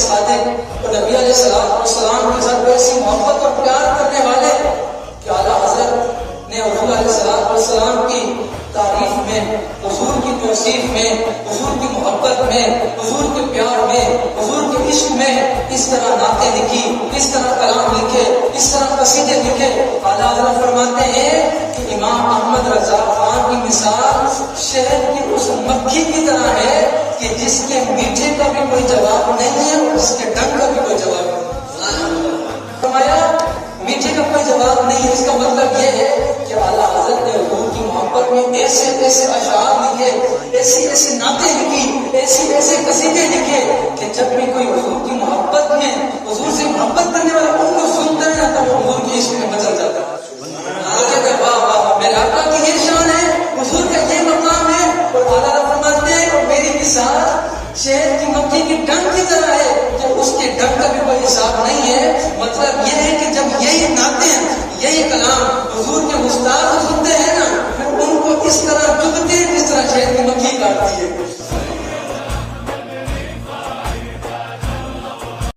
صادق اور نبی علیہ السلام کے ساتھ ایسی محبت اور پیار کرنے والے کہ اعلیٰ حضرت نے حضور علیہ السلام کی تعریف میں، حضور کی توصیف میں، حضور کی محبت میں، حضور کے پیار میں، حضور کے عشق میں اس طرح نعتیں لکھی، اس طرح کلام لکھے، اس طرح قصیدے لکھے۔ اعلیٰ حضرت فرماتے ہیں کہ امام احمد رضا خان کی مثال شہد کی اس مکھی کی طرح ہے کہ جس کے میٹھے کا بھی کوئی جواب نہیں ہے اور اس کے ڈنگ کا بھی کوئی جواب نہیں۔ فرمایا میٹھے کا کوئی جواب نہیں ہے، اس کا مطلب یہ ہے کہ اعلیٰ حضرت نے حضور کی محبت میں ایسے ایسے اشعار لکھے، ایسی ایسی نعتیں لکھی، ایسے قصیدے لکھے کہ جب بھی کوئی حضور کی محبت میں، حضور سے محبت کرنے والا ان کو سنتا ہے نا تو وہ حضور کی عشق میں بدل جاتا ہے۔ واہ واہ، میرے آقا کی یہ شان ہے، حضور کا یہ مقام ہے، اور اعلیٰ فرماتے ہیں اور میری مثال شہد کی مکھی کی ڈنگ کی طرح ہے کہ اس کے ڈنگ کا بھی کوئی حساب نہیں ہے۔ مطلب یہ ہے کہ جب یہی نعتیں، یہی کلام حضور کے گستاخ سنتے ہیں نا، پھر ان کو اس طرح چبھتے ہیں جس طرح شہد کی مکھی کاٹتی ہے۔